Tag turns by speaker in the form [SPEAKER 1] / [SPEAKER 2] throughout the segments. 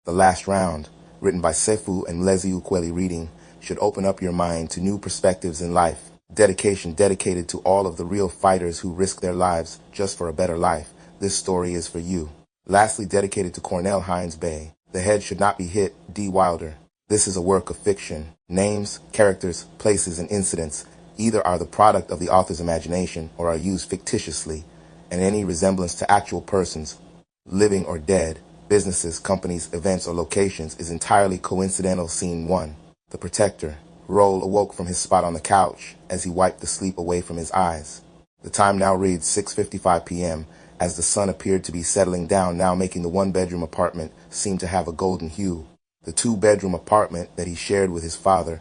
[SPEAKER 1] The Last Round, written by Sefu and HUEY reading, should open up your mind to new perspectives in life. Dedication dedicated to all of the real fighters who risk their lives just for a better life. This story is for you. Lastly, dedicated to Cornell Hines Bay. The Head Should Not Be Hit, D. Wilder. This is a work of fiction. Names, characters, places, and incidents either are the product of the author's imagination or are used fictitiously, and any resemblance to actual persons, living or dead, businesses, companies, events, or locations is entirely coincidental. Scene 1. The Protector. HRROLL awoke from his spot on the couch as he wiped the sleep away from his eyes. The time now reads 6:55 p.m. as the sun appeared to be settling down, now making the one-bedroom apartment seem to have a golden hue. The two-bedroom apartment that he shared with his father,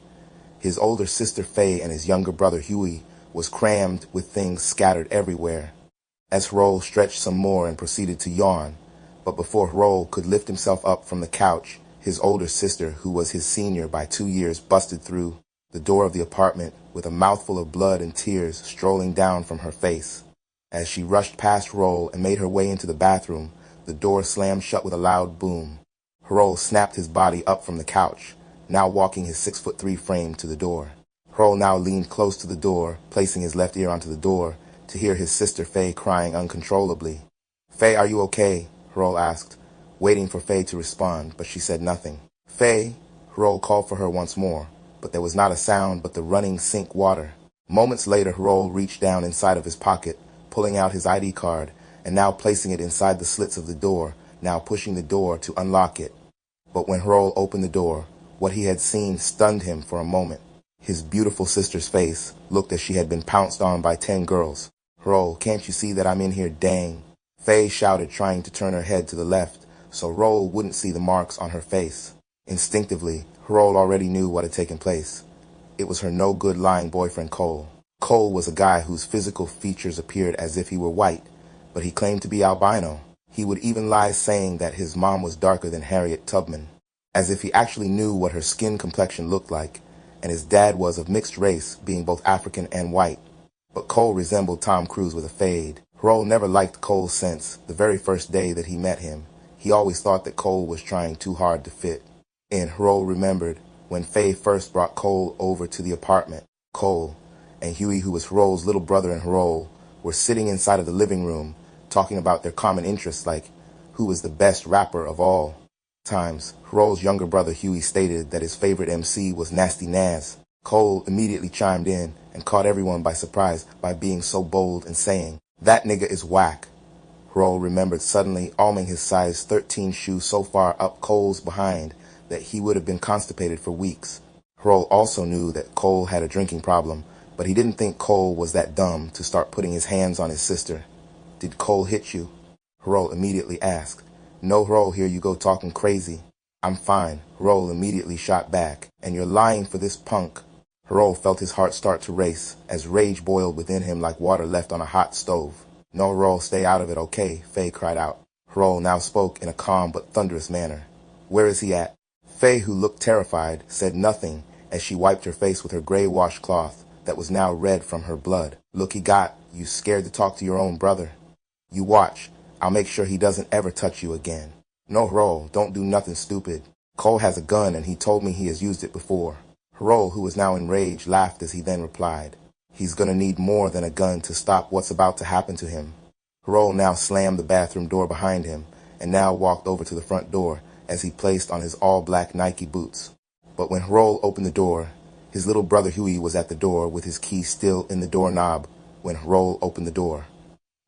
[SPEAKER 1] his older sister Faye, and his younger brother Huey was crammed with things scattered everywhere. As HRROLL stretched some more and proceeded to yawn, but before HRROLL could lift himself up from the couch, his older sister, who was his senior by 2 years, busted through the door of the apartment with a mouthful of blood and tears strolling down from her face. As she rushed past HRROLL and made her way into the bathroom, the door slammed shut with a loud boom. HRROLL snapped his body up from the couch, now walking his 6'3" frame to the door. HRROLL now leaned close to the door, placing his left ear onto the door, to hear his sister Faye crying uncontrollably. "Faye, are you okay?" HRROLL asked, waiting for Faye to respond, but she said nothing. "Faye?" HRROLL called for her once more, but there was not a sound but the running sink water. Moments later, HRROLL reached down inside of his pocket, pulling out his ID card, and now placing it inside the slits of the door, now pushing the door to unlock it. But when HRROLL opened the door, what he had seen stunned him for a moment. His beautiful sister's face looked as she had been pounced on by 10 girls. "HRROLL, can't you see that I'm in here, dang?" Faye shouted, trying to turn her head to the left so HRROLL wouldn't see the marks on her face. Instinctively, HRROLL already knew what had taken place. It was her no-good lying boyfriend Cole. Cole was a guy whose physical features appeared as if he were white, but he claimed to be albino. He would even lie saying that his mom was darker than Harriet Tubman, as if he actually knew what her skin complexion looked like, and his dad was of mixed race, being both African and white. But Cole resembled Tom Cruise with a fade. HRROLL never liked Cole since the very first day that he met him. He always thought that Cole was trying too hard to fit. And HRROLL remembered when Faye first brought Cole over to the apartment. Cole and Huey, who was HRROLL's little brother in HRROLL, were sitting inside of the living room talking about their common interests, like who was the best rapper of all times. HRROLL's younger brother Huey stated that his favorite MC was Nasty Naz. Cole immediately chimed in and caught everyone by surprise by being so bold and saying, "That nigga is whack." HRROLL remembered suddenly arming his size 13 shoe so far up Cole's behind that he would have been constipated for weeks. HRROLL also knew that Cole had a drinking problem, but he didn't think Cole was that dumb to start putting his hands on his sister. "Did Cole hit you?" HRROLL immediately asked. "No, HRROLL, here you go talking crazy." "I'm fine," HRROLL immediately shot back. "And you're lying for this punk." HRROLL felt his heart start to race as rage boiled within him like water left on a hot stove. "No, HRROLL, stay out of it, okay?" Faye cried out. HRROLL now spoke in a calm but thunderous manner. "Where is he at?" Faye, who looked terrified, said nothing as she wiped her face with her gray washcloth that was now red from her blood. "Look, he got you scared to talk to your own brother. You watch. I'll make sure he doesn't ever touch you again." "No, HRROLL, don't do nothing stupid. Cole has a gun and he told me he has used it before." HRROLL, who was now enraged, laughed as he then replied, "He's gonna need more than a gun to stop what's about to happen to him." HRROLL now slammed the bathroom door behind him and now walked over to the front door as he placed on his all-black Nike boots. But when HRROLL opened the door, his little brother Huey was at the door with his key still in the doorknob when HRROLL opened the door.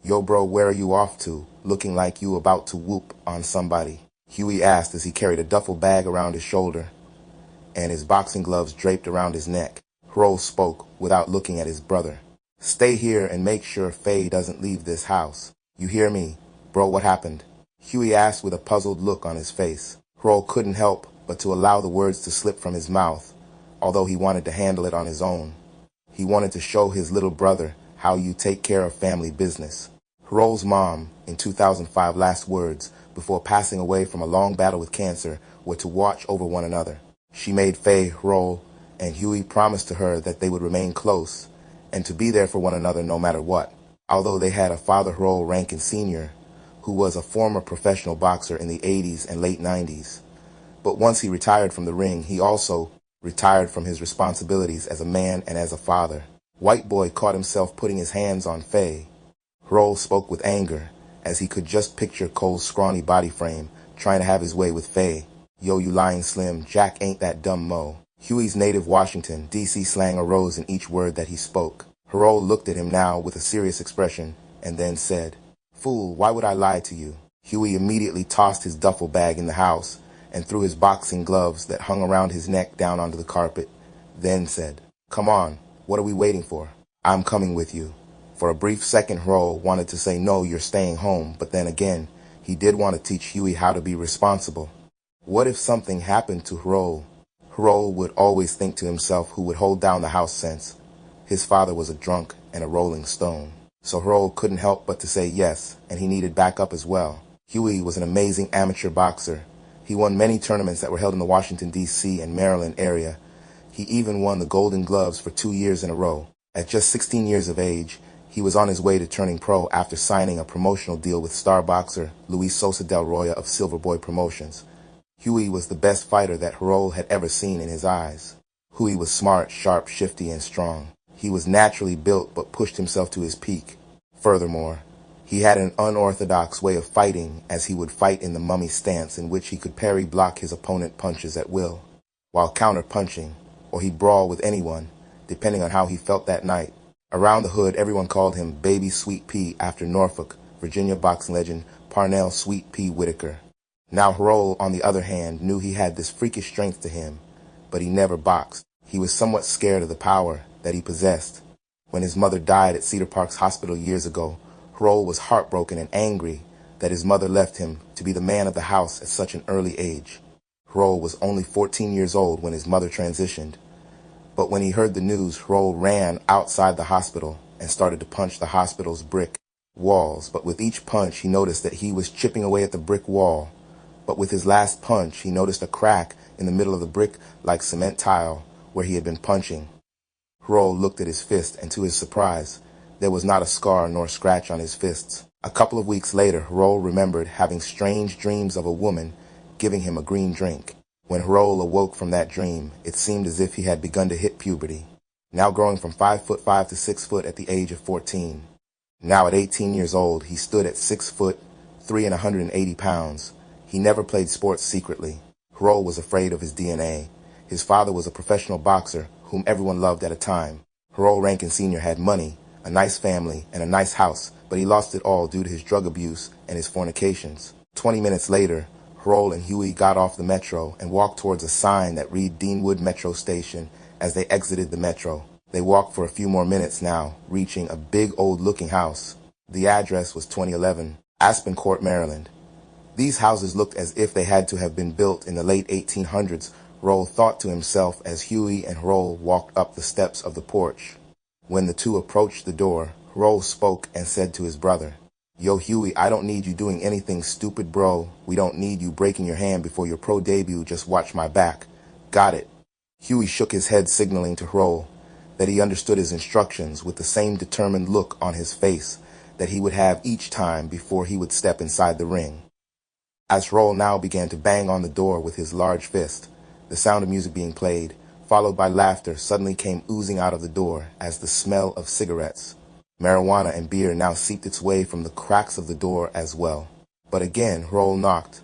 [SPEAKER 1] "Yo, bro, where are you off to? Looking like you about to whoop on somebody," Huey asked as he carried a duffel bag around his shoulder and his boxing gloves draped around his neck. HRROLL spoke without looking at his brother. "Stay here and make sure Faye doesn't leave this house. You hear me? Bro, what happened?" Huey asked with a puzzled look on his face. HRROLL couldn't help but to allow the words to slip from his mouth, although he wanted to handle it on his own. He wanted to show his little brother how you take care of family business. HRROLL's mom, in 2005, last words before passing away from a long battle with cancer were to watch over one another. She made Faye, HRROLL, and Huey promise to her that they would remain close and to be there for one another no matter what. Although they had a father, HRROLL Rankin Sr., who was a former professional boxer in the 80s and late 90s. But once he retired from the ring, he also retired from his responsibilities as a man and as a father. White Boy caught himself putting his hands on Faye. HRROLL spoke with anger, as he could just picture Cole's scrawny body frame trying to have his way with Faye. Yo, you lying slim, Jack ain't that dumb mo. Huey's native Washington, D.C. slang arose in each word that he spoke. HRROLL looked at him now with a serious expression and then said, "Fool, why would I lie to you?" Huey immediately tossed his duffel bag in the house and threw his boxing gloves that hung around his neck down onto the carpet, then said, "Come on, what are we waiting for? I'm coming with you." For a brief second, HRROLL wanted to say, "No, you're staying home," but then again, he did want to teach Huey how to be responsible. What if something happened to HRROLL? HRROLL would always think to himself who would hold down the house since his father was a drunk and a rolling stone. So HRROLL couldn't help but to say yes, and he needed backup as well. Huey was an amazing amateur boxer. He won many tournaments that were held in the Washington, D.C. and Maryland area. He even won the Golden Gloves for 2 years in a row. At just 16 years of age, he was on his way to turning pro after signing a promotional deal with star boxer Luis Sosa Del Roya of Silverboy Promotions. Huey was the best fighter that HRROLL had ever seen in his eyes. Huey was smart, sharp, shifty, and strong. He was naturally built but pushed himself to his peak. Furthermore, he had an unorthodox way of fighting, as he would fight in the mummy stance in which he could parry block his opponent punches at will, while counter-punching, or he'd brawl with anyone, depending on how he felt that night. Around the hood, everyone called him Baby Sweet Pea after Norfolk, Virginia boxing legend Parnell Sweet Pea Whitaker. Now HRROLL, on the other hand, knew he had this freakish strength to him, but he never boxed. He was somewhat scared of the power that he possessed. When his mother died at Cedar Park's hospital years ago, HRROLL was heartbroken and angry that his mother left him to be the man of the house at such an early age. HRROLL was only 14 years old when his mother transitioned. But when he heard the news, HRROLL ran outside the hospital and started to punch the hospital's brick walls. But with each punch, he noticed that he was chipping away at the brick wall. But with his last punch, he noticed a crack in the middle of the brick-like cement tile where he had been punching. HRROLL looked at his fist, and to his surprise, there was not a scar nor scratch on his fists. A couple of weeks later, HRROLL remembered having strange dreams of a woman giving him a green drink. When HRROLL awoke from that dream, it seemed as if he had begun to hit puberty, now growing from 5'5" to 6 foot at the age of 14. Now at 18 years old, he stood at 6 foot, 3 and 180 pounds. He never played sports secretly. HRROLL was afraid of his DNA. His father was a professional boxer whom everyone loved at a time. HRROLL Rankin Sr. had money, a nice family, and a nice house, but he lost it all due to his drug abuse and his fornications. 20 minutes later, HRROLL and Huey got off the metro and walked towards a sign that read Deanwood Metro Station as they exited the metro. They walked for a few more minutes now, reaching a big old-looking house. The address was 2011 Aspen Court, Maryland. These houses looked as if they had to have been built in the late 1800s, HRROLL thought to himself as Huey and HRROLL walked up the steps of the porch. When the two approached the door, HRROLL spoke and said to his brother, "Yo, Huey, I don't need you doing anything stupid, bro. We don't need you breaking your hand before your pro debut. Just watch my back. Got it?" Huey shook his head, signaling to HRROLL that he understood his instructions, with the same determined look on his face that he would have each time before he would step inside the ring. As HRROLL now began to bang on the door with his large fist, the sound of music being played, followed by laughter, suddenly came oozing out of the door as the smell of cigarettes, marijuana, and beer now seeped its way from the cracks of the door as well. But again, HRROLL knocked.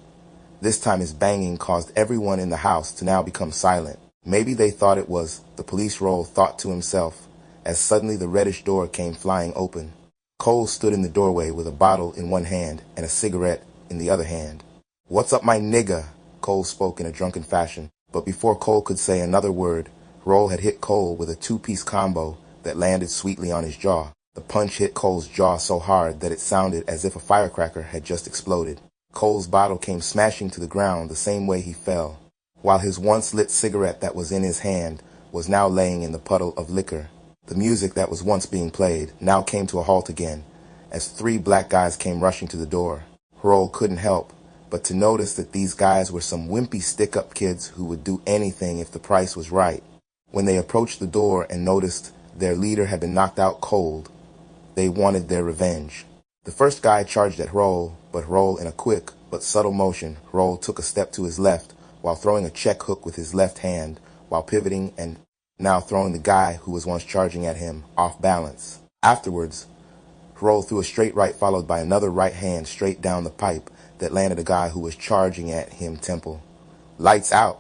[SPEAKER 1] This time his banging caused everyone in the house to now become silent. Maybe they thought it was the police, HRROLL thought to himself, as suddenly the reddish door came flying open. Cole stood in the doorway with a bottle in one hand and a cigarette in the other hand. "What's up, my nigga?" Cole spoke in a drunken fashion, but before Cole could say another word, HRROLL had hit Cole with a two-piece combo that landed sweetly on his jaw. The punch hit Cole's jaw so hard that it sounded as if a firecracker had just exploded. Cole's bottle came smashing to the ground the same way he fell, while his once-lit cigarette that was in his hand was now laying in the puddle of liquor. The music that was once being played now came to a halt again, as 3 black guys came rushing to the door. HRROLL couldn't help but to notice that these guys were some wimpy stick-up kids who would do anything if the price was right. When they approached the door and noticed their leader had been knocked out cold, they wanted their revenge. The first guy charged at HRROLL, but HRROLL, in a quick but subtle motion, HRROLL took a step to his left, while throwing a check hook with his left hand, while pivoting and now throwing the guy who was once charging at him off balance. Afterwards, HRROLL threw a straight right followed by another right hand straight down the pipe that landed a guy who was charging at him temple. "Lights out,"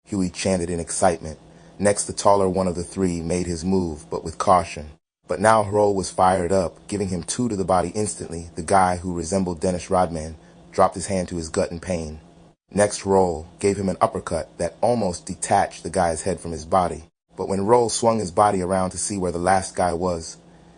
[SPEAKER 1] Huey chanted in excitement. Next, the taller one of the three made his move, but with caution. But now HRROLL was fired up, giving him 2 to the body instantly. The guy, who resembled Dennis Rodman, dropped his hand to his gut in pain. Next, HRROLL gave him an uppercut that almost detached the guy's head from his body. But when HRROLL swung his body around to see where the last guy was,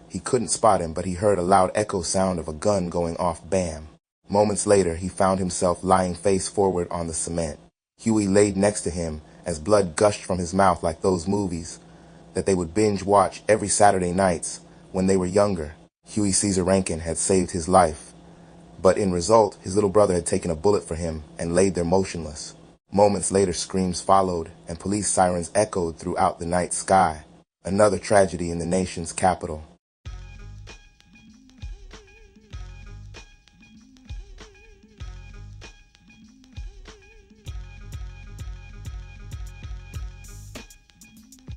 [SPEAKER 1] he couldn't spot him, but he heard a loud echo sound of a gun going off bam. Moments later, he found himself lying face forward on the cement. Huey laid next to him as blood gushed from his mouth like those movies that they would binge watch every Saturday nights when they were younger. Huey Caesar Rankin had saved his life, but in result, his little brother had taken a bullet for him and laid there motionless. Moments later, screams followed and police sirens echoed throughout the night sky. Another tragedy in the nation's capital.